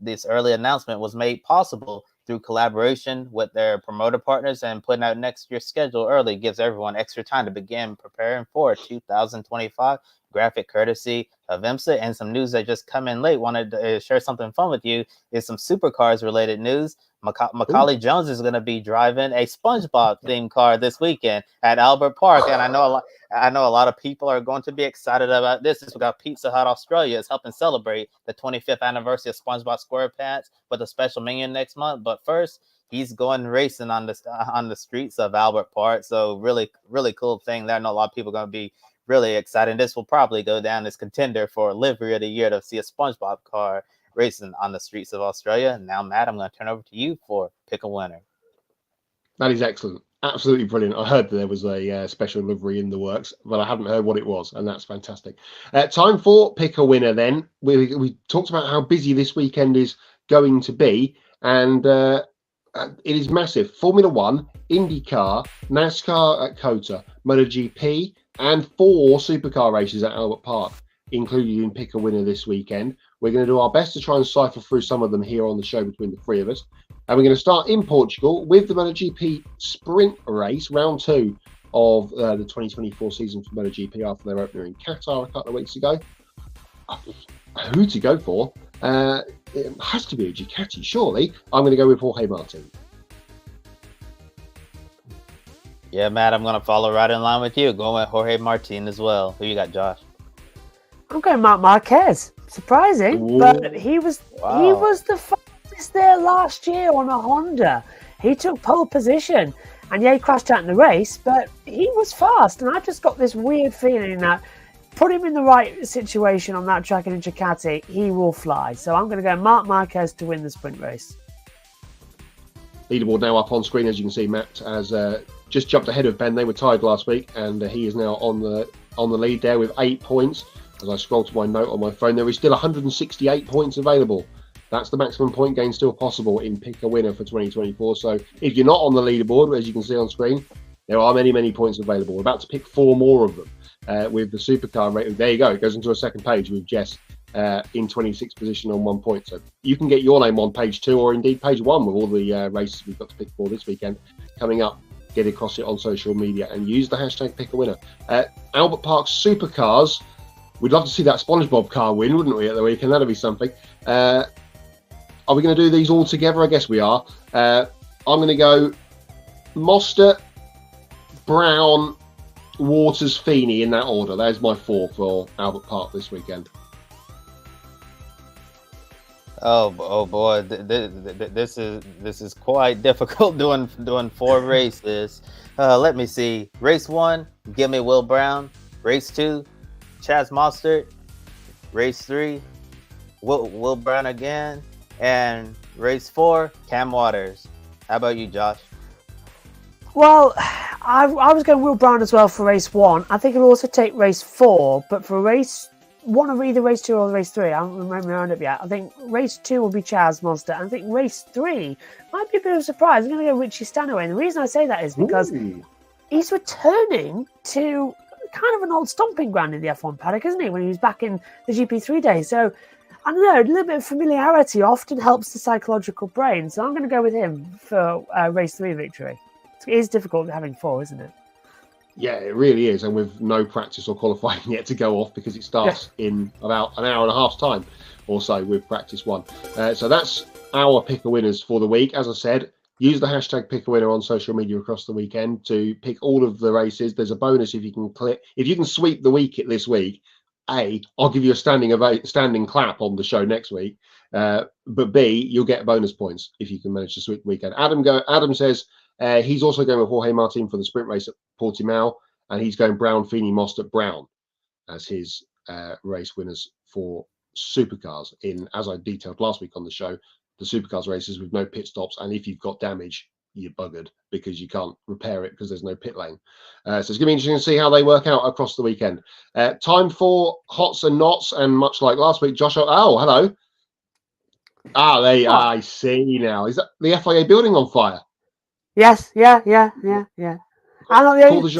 this early announcement was made possible through collaboration with their promoter partners, and putting out next year's schedule early gives everyone extra time to begin preparing for 2025. Graphic courtesy of IMSA. And some news that just come in late, wanted to share something fun with you, is some supercars related news. Macaulay Jones is going to be driving a SpongeBob themed car this weekend at Albert Park, and I know a lot of people are going to be excited about this. It's because Pizza Hut Australia is helping celebrate the 25th anniversary of SpongeBob SquarePants with a special menu next month. But first, he's going racing on the streets of Albert Park. So really, really cool thing there. I know a lot of people are going to be really excited. This will probably go down as contender for livery of the year to see a SpongeBob car racing on the streets of Australia. Now, Matt, I'm going to turn over to you for Pick a Winner. That is excellent. Absolutely brilliant. I heard that there was a special livery in the works, but I hadn't heard what it was, and that's fantastic. Time for Pick a Winner then. We talked about how busy this weekend is going to be, and it is massive. Formula One, IndyCar, NASCAR at COTA, MotoGP, and 4 supercar races at Albert Park, including Pick a Winner this weekend. We're going to do our best to try and cipher through some of them here on the show between the three of us. And we're going to start in Portugal with the MotoGP sprint race, round 2 of the 2024 season for MotoGP after their opener in Qatar a couple of weeks ago. Who to go for? It has to be a Ducati, surely. I'm going to go with Jorge Martin. Yeah, Matt, I'm going to follow right in line with you. Going with Jorge Martin as well. Who you got, Josh? I'm going Marc Marquez. Surprising, Ooh. but he was the fastest there last year on a Honda. He took pole position, and yeah, he crashed out in the race, but he was fast. And I just got this weird feeling that put him in the right situation on that track in Ducati, he will fly. So I'm going to go Marc Marquez to win the sprint race. Leaderboard now up on screen, as you can see. Matt has just jumped ahead of Ben. They were tied last week, and he is now on the lead there with 8 points. As I scroll to my note on my phone, there is still 168 points available. That's the maximum point gain still possible in Pick a Winner for 2024. So if you're not on the leaderboard, as you can see on screen, there are many, many points available. We're about to pick 4 more of them with the supercar rate. There you go. It goes into a second page with Jess in 26th position on 1 point. So you can get your name on page 2 or indeed page 1 with all the races we've got to pick for this weekend coming up. Get across it on social media and use the hashtag Pick a Winner. Albert Park Supercars. We'd love to see that SpongeBob car win, wouldn't we, at the weekend? That'd be something. Are we going to do these all together? I guess we are. I'm going to go Mostert, Brown, Waters, Feeney in that order. There's my 4 for Albert Park this weekend. Oh boy, this is quite difficult doing 4 races. Let me see. Race 1, give me Will Brown. Race 2, Chaz Mostert. Race 3, Will Brown again. And race 4, Cam Waters. How about you, Josh? Well, I was going Will Brown as well for race 1. I think I'll also take race 4, but for race 1 of either race 2 or race 3, I haven't remembered my up yet. I think race 2 will be Chaz Mostert. I think race 3 might be a bit of a surprise. I'm going to go Richie Stanaway. And the reason I say that is because he's returning to kind of an old stomping ground in the F1 paddock, isn't he, when he was back in the GP3 days. So, I don't know, a little bit of familiarity often helps the psychological brain. So I'm going to go with him for race 3 victory. It is difficult having 4, isn't it? Yeah, it really is. And with no practice or qualifying yet to go off because it starts in about an hour and a half's time or so with practice 1. So that's our Pick a Winners for the week. As I said, use the hashtag Pick a Winner on social media across the weekend to pick all of the races. There's a bonus if you can sweep the week this week. A, I'll give you a standing clap on the show next week. But B, you'll get bonus points if you can manage to sweep the weekend. Adam says he's also going with Jorge Martin for the sprint race at Portimao, and he's going Brown, Feeney, Mostert, Brown as his race winners for supercars. As I detailed last week on the show, the supercars races with no pit stops, and if you've got damage, you're buggered because you can't repair it because there's no pit lane. So it's going to be interesting to see how they work out across the weekend. Time for Hots and Knots, and much like last week, Josh. Oh, hello. I see now. Is that the FIA building on fire? Yes, yeah. I'm not the only.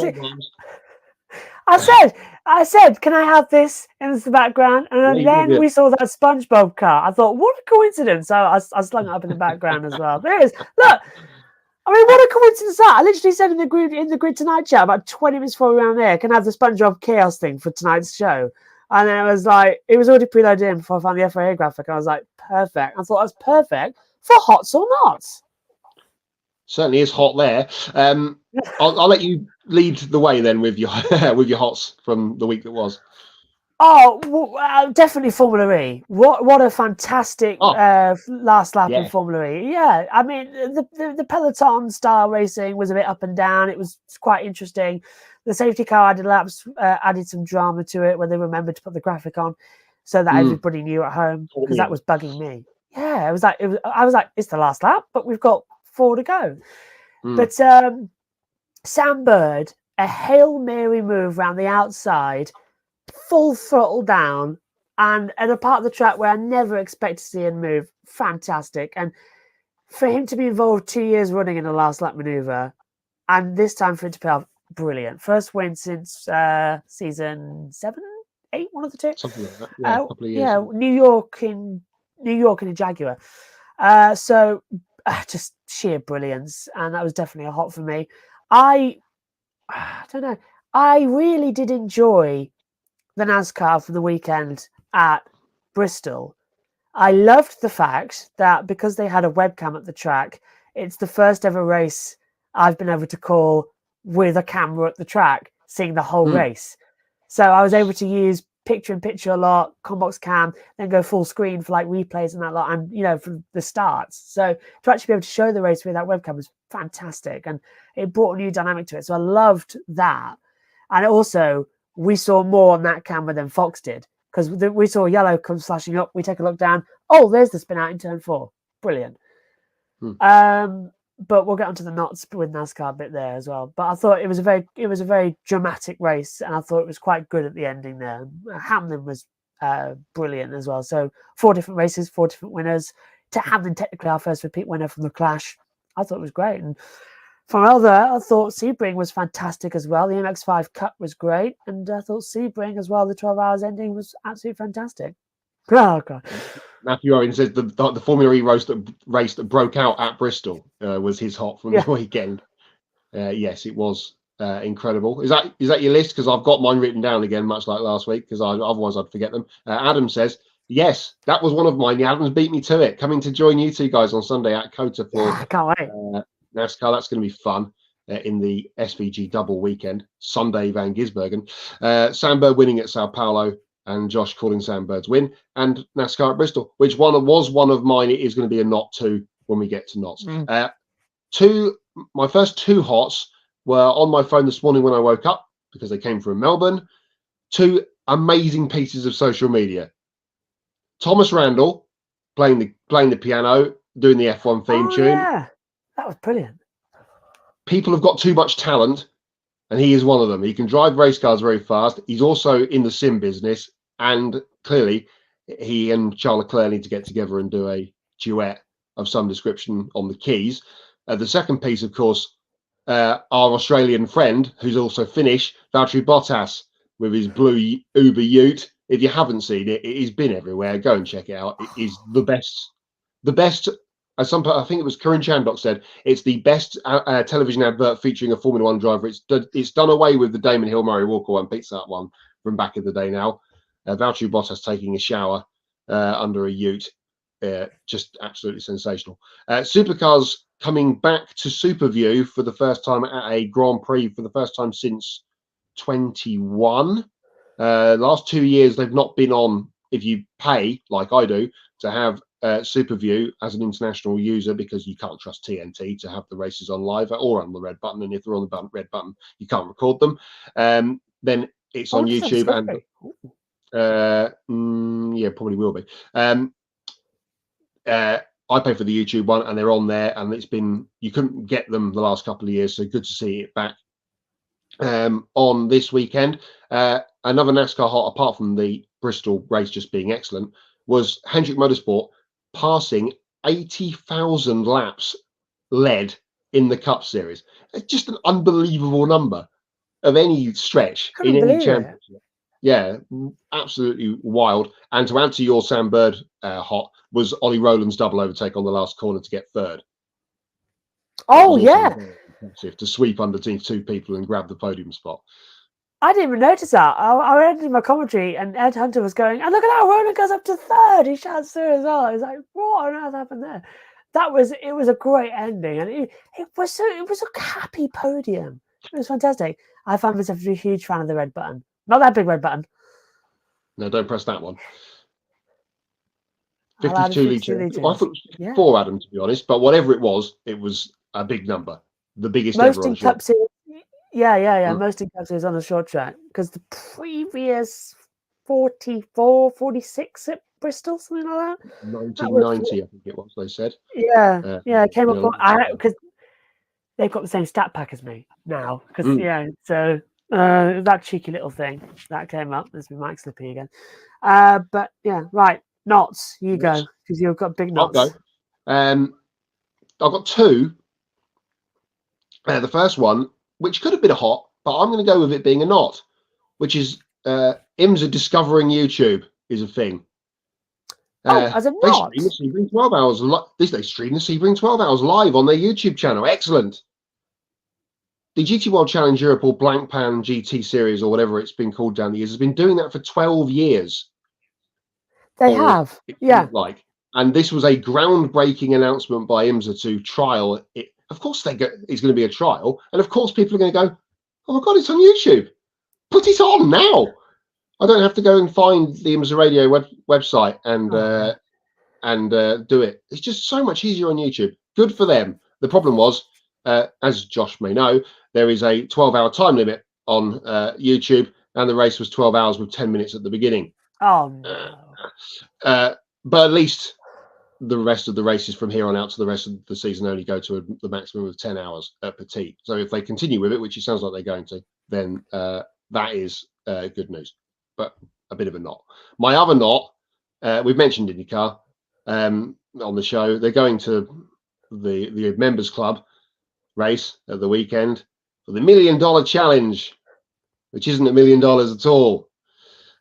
I said, can I have this in the background? And then we saw that SpongeBob car. I thought, what a coincidence. So I slung it up in the background as well. There it is. Look, I mean, what a coincidence that. I literally said in the grid tonight chat about 20 minutes before we were on there, can I have the SpongeBob chaos thing for tonight's show? And then it was already preloaded in before I found the FIA graphic. I was like, perfect. I thought that's perfect for Hots or Knots. Certainly is hot there. I'll let you lead the way then with your hots from the week that was. Oh, definitely Formula E. What a fantastic last lap in Formula E. Yeah, I mean the Peloton style racing was a bit up and down. It was quite interesting. The safety car added some drama to it when they remembered to put the graphic on, so that everybody knew at home, because that was bugging me. Yeah, I was like, it's the last lap, but we've got 4 to go. But Sam Bird, a Hail Mary move around the outside, full throttle down, and a part of the track where I never expect to see him move. Fantastic. And for him to be involved 2 years running in the last lap maneuver, and this time for it to pay off, brilliant. First win since season 7, 8, one of the two. Something like that. Yeah, a couple of years. Yeah, New York in a Jaguar. So just sheer brilliance, and that was definitely a hot for me. I don't know. I really did enjoy the NASCAR for the weekend at Bristol. I loved the fact that because they had a webcam at the track, it's the first ever race I've been able to call with a camera at the track, seeing the whole race. So I was able to use picture-in-picture a lot, Combox cam, then go full screen for like replays and that lot, and from the starts. So to actually be able to show the race with that webcam was fantastic, and it brought a new dynamic to it. So I loved that, and also we saw more on that camera than Fox did, because we saw yellow come slashing up. We take a look down. Oh, there's the spin out in turn 4. Brilliant. But we'll get onto the knots with NASCAR a bit there as well. But I thought it was a very dramatic race, and I thought it was quite good at the ending there. Hamlin was brilliant as well. So 4 different races, 4 different winners. To Hamlin, technically our first repeat winner from the Clash, I thought it was great. And from Elder, I thought Sebring was fantastic as well. The MX5 Cup was great, and I thought Sebring as well. The 12 hours ending was absolutely fantastic. Oh God. Matthew Owen says the Formula E race that broke out at Bristol was his hot from the weekend. Yes, it was incredible. Is that your list? Because I've got mine written down again, much like last week, because otherwise I'd forget them. Adam says, yes, that was one of mine. Adam's beat me to it. Coming to join you two guys on Sunday at COTA for I can't wait. NASCAR. That's going to be fun in the SVG double weekend. Sunday, Van Gisbergen. Sandberg winning at Sao Paulo, and Josh calling Sandberg's win, and NASCAR at Bristol, which was one of mine. It is going to be a knot 2 when we get to knots. My first 2 hots were on my phone this morning when I woke up, because they came from Melbourne. 2 amazing pieces of social media. Thomas Randall playing the piano, doing the F1 theme tune. Yeah, that was brilliant. People have got too much talent, and he is one of them. He can drive race cars very fast. He's also in the sim business, and clearly he and Charles Leclerc need to get together and do a duet of some description on the keys. The second piece, of course, our Australian friend, who's also Finnish, Valtteri Bottas, with his blue Uber Ute. If you haven't seen it, it has been everywhere. Go and check it out. It is the best. As I think it was Corinne Chandok said, it's the best television advert featuring a Formula One driver. It's done away with the Damon Hill Murray Walker one, pizza Hut one from back in the day now. Valtteri Bottas taking a shower under a ute. Just absolutely sensational. Supercars coming back to Superview for the first time at a Grand Prix for the first time since 21. Last 2 years, they've not been on, if you pay, like I do, to have Superview as an international user, because you can't trust TNT to have the races on live or on the red button. And if they're on the red button, you can't record them. Then it's on YouTube, and yeah, probably will be. I pay for the YouTube one, and they're on there, and you couldn't get them the last couple of years, so good to see it back on this weekend. Another NASCAR hot, apart from the Bristol race just being excellent, was Hendrick Motorsport passing 80,000 laps led in the Cup Series. It's just an unbelievable number of any stretch in any championship. Yeah, absolutely wild. And to add to your Sam Bird hot was Ollie Rowland's double overtake on the last corner to get 3rd. Oh yeah, to sweep underneath 2 people and grab the podium spot. I didn't even notice that. I read in my commentary, and Ed Hunter was going, and look at how Rowland goes up to 3rd. He shouts through as well. It's like, what on earth happened there? It was a great ending, and it was a happy podium. It was fantastic. I found myself a huge fan of the red button. Not that big red button. No, don't press that one. 52 litre. I thought it was 54, Adam, to be honest. But whatever it was a big number. The biggest most ever on in Cup Series. Yeah. Most in Cup Series on a short track. Because the previous 44, 46 at Bristol, something like that. 1990, I think it was, they said. Yeah, it came up because they've got the same stat pack as me now. So that cheeky little thing that came up. There's been Mike Slippy again. But yeah, right. Knots, you go, because you've got big knots. I'll go. I've got two. The first one, which could have been a hot, but I'm going to go with it being a not, which is IMSA discovering YouTube is a thing. As a They not. stream the Sebring 12 hours. They stream the Sebring 12 hours live on their YouTube channel. Excellent. The GT World Challenge Europe or Blank Pan GT Series or whatever it's been called down the years has been doing that for 12 years. They have, yeah. Like, and this was a groundbreaking announcement by IMSA to trial it. Of course, it's going to be a trial, and of course, people are going to go, "Oh my god, it's on YouTube! Put it on now!" I don't have to go and find the IMSA Radio website and do it. It's just so much easier on YouTube. Good for them. The problem was, as Josh may know, there is a 12-hour time limit on YouTube, and the race was 12 hours with 10 minutes at the beginning. Oh no! But at least the rest of the races from here on out to the rest of the season only go to the maximum of 10 hours at Petit. So if they continue with it, which it sounds like they're going to, then that is good news. But a bit of a not. My other not, we've mentioned IndyCar on the show. They're going to the members club race at the weekend for the $1 million challenge, which isn't $1 million at all.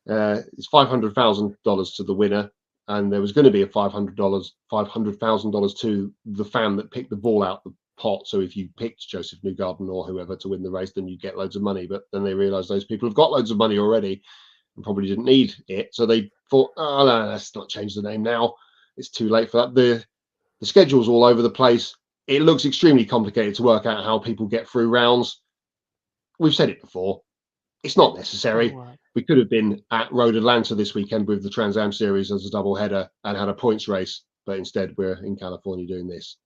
It's $500,000 to the winner, and there was going to be a $500,000 to the fan that picked the ball out the pot. So if you picked Joseph Newgarden or whoever to win the race, then you get loads of money. But then they realised those people have got loads of money already and probably didn't need it. So they thought, oh no, let's not change the name now. It's too late for that. The schedule's all over the place. It looks extremely complicated to work out how people get through rounds. We've said it before. It's not necessary. We could have been at Road Atlanta this weekend with the Trans Am Series as a doubleheader and had a points race, but instead we're in California doing this.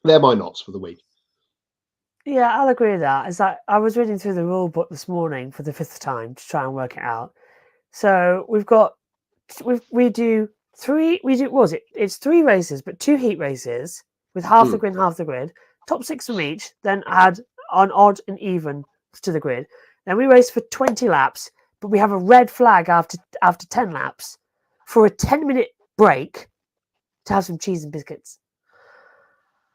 They're my nots for the week. Yeah, I'll agree with that. It's like I was reading through the rule book this morning for the 5th time to try and work it out. So it's 3 races, but 2 heat races with half the grid, half the grid, top 6 from each, then add on odd and even to the grid. Then we race for 20 laps, but we have a red flag after 10 laps for a 10-minute break to have some cheese and biscuits.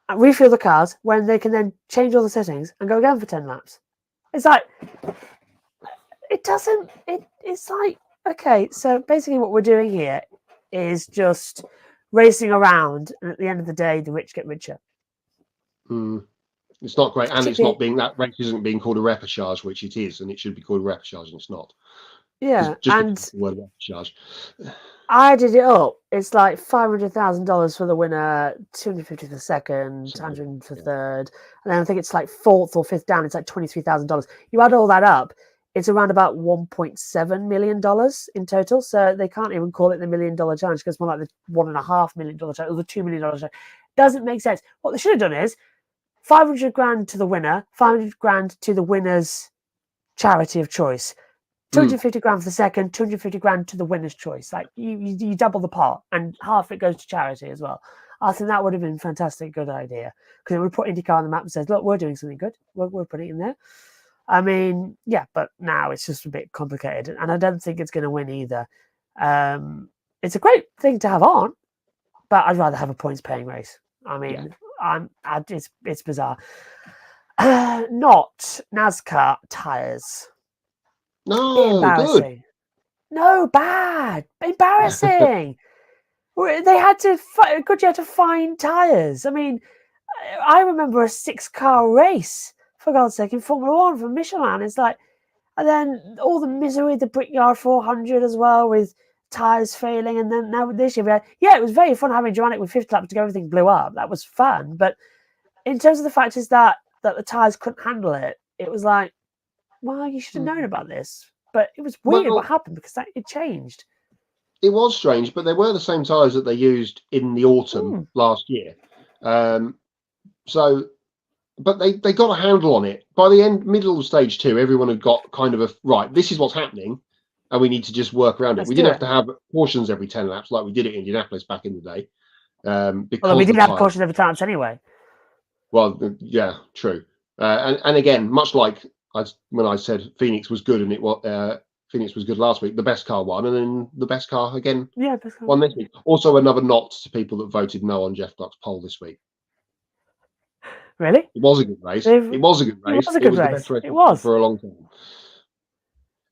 And refuel the cars when they can then change all the settings and go again for 10 laps. It's like, it's like, okay, so basically what we're doing here is just racing around, and at the end of the day, the rich get richer. It's not great, and it's not being that race isn't being called a repechage, which it is, and it should be called a repechage, and it's not. Yeah, and the word repechage. I did it up. It's like $500,000 for the winner, $250 for the second, $100 for third, and then I think it's like 4th or 5th down. It's like $23,000. You add all that up, it's around about $1.7 million in total. So they can't even call it the $1 million challenge because it's more like the $1.5 million challenge or the $2 million challenge. Doesn't make sense. What they should have done is $500,000 to the winner, $500,000 to the winner's charity of choice, $250,000 for the second, $250,000 to the winner's choice. Like you double the pot, and half it goes to charity as well. I think that would have been a fantastic, good idea, because it would put IndyCar on the map and says, "Look, we're doing something good. We're putting it in there." I mean, yeah, but now it's just a bit complicated, and I don't think it's going to win either. It's a great thing to have on, but I'd rather have a points-paying race. I mean. It's bizarre. Not NASCAR tires. No, embarrassing. Good. No, bad. Embarrassing. They had to find tires. I mean, I remember a 6-car race, for God's sake, in Formula One from Michelin. It's like, and then all the misery, the Brickyard 400 as well, with tires failing, and then now this year, it was very fun having Joannick with 50 laps to go. Everything blew up. That was fun, but in terms of the fact is that the tires couldn't handle it. It was like, well, you should have known about this, but it was weird what happened because it changed. It was strange, but they were the same tires that they used in the autumn last year. So, but they got a handle on it by the middle of stage 2. Everyone had got kind of right. This is what's happening. And we need to just work around it. We didn't have to have cautions every 10 laps like we did at Indianapolis back in the day. Well, we didn't have cautions every 10 laps anyway. Well, yeah, true. And again, much like when I said Phoenix was good, and Phoenix was good last week, the best car won, and then the best car again won this week. Also, another nod to people that voted no on Jeff Gluck's poll this week. Really? It was a good race. They've- It was a good race. was a It good was the race. best race It was. for a long time.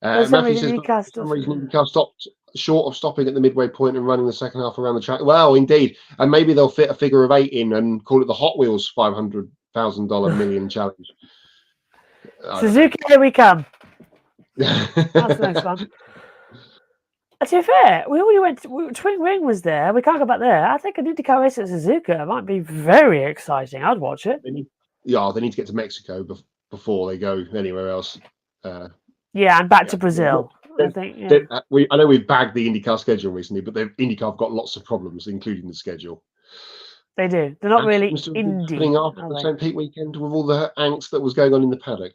For some Matthew reason, says, Newcastle for some reason, Newcastle stopped short of stopping at the midway point and running the second half around the track. Well, indeed. And maybe they'll fit a figure of 8 in and call it the Hot Wheels $500,000 million challenge. Suzuki, here we come. That's That's the next one. To be fair, we already went. Twin Ring was there. We can't go back there. I think an IndyCar race at Suzuka might be very exciting. I'd watch it. They need to get to Mexico before they go anywhere else. Yeah, and back to Brazil. I think. Yeah. I know we've bagged the IndyCar schedule recently, but IndyCar have got lots of problems, including the schedule. They do. They're not really Seems to have been indie. happening after the St. Pete weekend with all the angst that was going on in the paddock.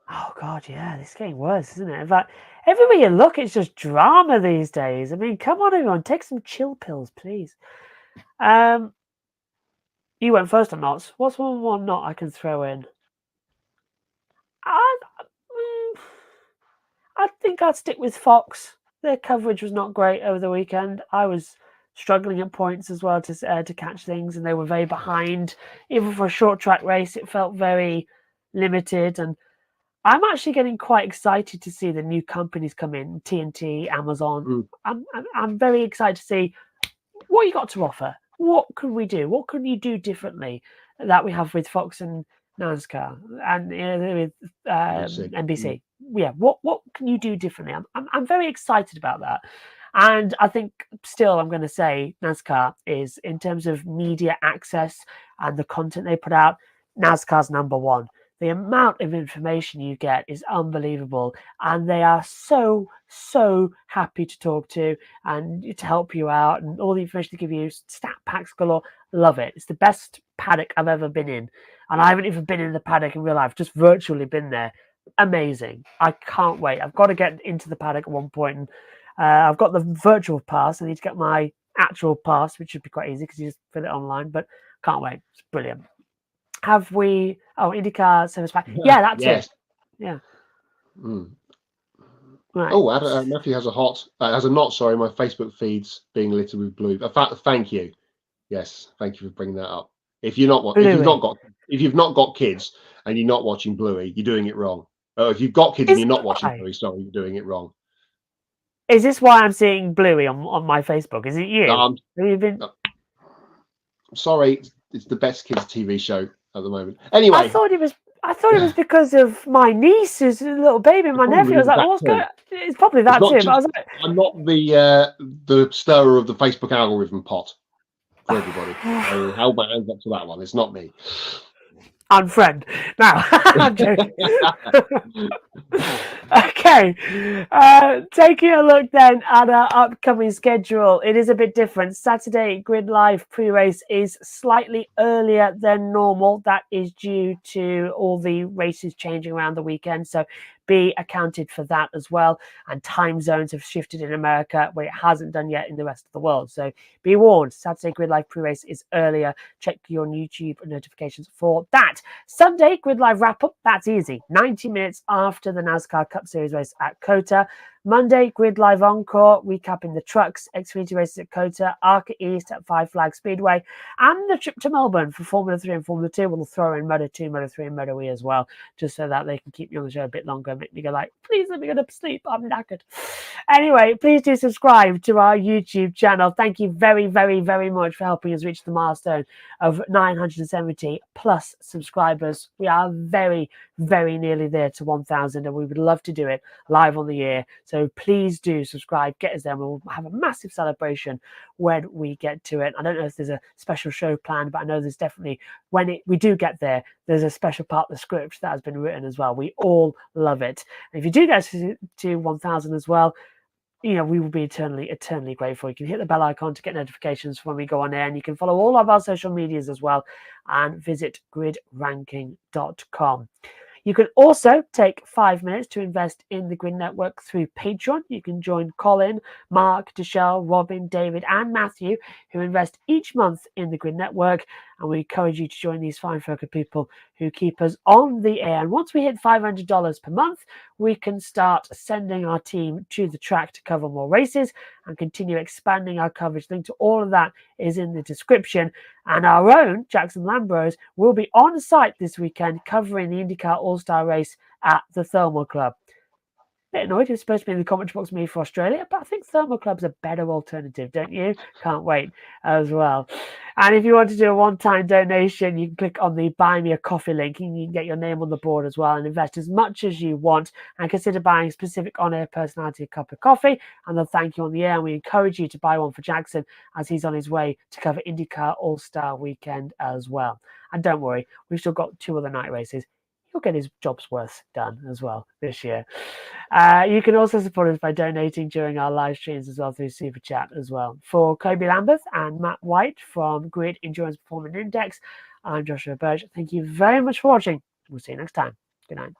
Oh God, yeah, this is getting worse, isn't it? In fact, everywhere you look, it's just drama these days. I mean, come on, everyone, take some chill pills, please. You went first on knots. What's one more knot I can throw in? I think I'd stick with Fox. Their coverage was not great over the weekend. I was struggling at points as well to catch things, and they were very behind. Even for a short track race, it felt very limited. And I'm actually getting quite excited to see the new companies come in: TNT, Amazon. I'm very excited to see what you got to offer. What can we do? What can you do differently that we have with Fox and NASCAR and with NBC? Yeah, what can you do differently? I'm very excited about that. And I think still I'm going to say NASCAR is, in terms of media access and the content they put out, NASCAR's number one. The amount of information you get is unbelievable, and they are so happy to talk to and to help you out, and all the information they give you, stat packs galore. Love it. It's the best paddock I've ever been in, and I haven't even been in the paddock in real life, just virtually been there. Amazing. I can't wait. I've got to get into the paddock at one point, and I've got the virtual pass. I need to get my actual pass, which should be quite easy because you just fill it online, but can't wait. It's brilliant. Have we? Oh, IndyCar service pack. Yeah, that's it. Yeah. Right. Oh, Matthew has a knot. Sorry, my Facebook feed's being littered with blue. Thank you. Yes, thank you for bringing that up. If you've not got kids and you're not watching Bluey, you're doing it wrong. If you've got kids and you're not watching Bluey, sorry, you're doing it wrong. Is this why I'm seeing Bluey on my Facebook? Is it you? Have you been? Sorry, it's the best kids TV show at the moment. Anyway, I thought it was because of my niece who's a little baby, my nephew. I was like, what's going on? It's probably that too. But I was like, I'm not the stirrer of the Facebook algorithm pot for everybody. I held my hands up to that one. It's not me. Unfriend. Now, I'm joking. Okay. Taking a look then at our upcoming schedule. It is a bit different. Saturday Grid Live pre-race is slightly earlier than normal. That is due to all the races changing around the weekend. So be accounted for that as well. And time zones have shifted in America where it hasn't done yet in the rest of the world. So be warned, Saturday Grid Live pre-race is earlier. Check your YouTube notifications for that. Sunday Grid Live wrap-up, that's easy. 90 minutes after the NASCAR Cup Series race at COTA. Monday, Grid Live Encore, recapping the trucks, Xfinity races at COTA, ARCA East at Five Flags Speedway, and the trip to Melbourne for Formula 3 and Formula 2. We'll throw in Moto 2, Moto 3, and Moto E as well, just so that they can keep me on the show a bit longer and make me go like, please let me go to sleep, I'm knackered. Anyway, please do subscribe to our YouTube channel. Thank you very, very, very much for helping us reach the milestone of 970 plus subscribers. We are very, very nearly there to 1,000, and we would love to do it live on the air. So please do subscribe, get us there. We'll have a massive celebration when we get to it. I don't know if there's a special show planned, but I know there's definitely, when we do get there, there's a special part of the script that has been written as well. We all love it. And if you do get to 1,000 as well, we will be eternally grateful. You can hit the bell icon to get notifications when we go on air, and you can follow all of our social medias as well, and visit gridranking.com. You can also take 5 minutes to invest in the Grid Network through Patreon. You can join Colin, Mark, Deshelle, Robin, David, and Matthew, who invest each month in the Grid Network. and we encourage you to join these fine folk of people who keep us on the air. And once we hit $500 per month, we can start sending our team to the track to cover more races and continue expanding our coverage. Link to all of that is in the description. And our own Jackson Lambros will be on site this weekend covering the IndyCar All-Star race at the Thermal Club. Bit annoyed, it's supposed to be in the comment box me for Australia, but I think Thermal Club's a better alternative, don't you? Can't wait as well. And if you want to do a one-time donation, you can click on the Buy Me a Coffee link and you can get your name on the board as well and invest as much as you want and consider buying a specific on-air personality a cup of coffee and they'll thank you on the air. And we encourage you to buy one for Jackson as he's on his way to cover IndyCar All-Star Weekend as well. And don't worry, we've still got 2 other night races. He'll get his job's worth done as well this year. You can also support us by donating during our live streams as well through Super Chat as well. For Kobe Lambeth and Matt White from Grid Endurance Performance Index, I'm Joshua Birch. Thank you very much for watching. We'll see you next time. Good night.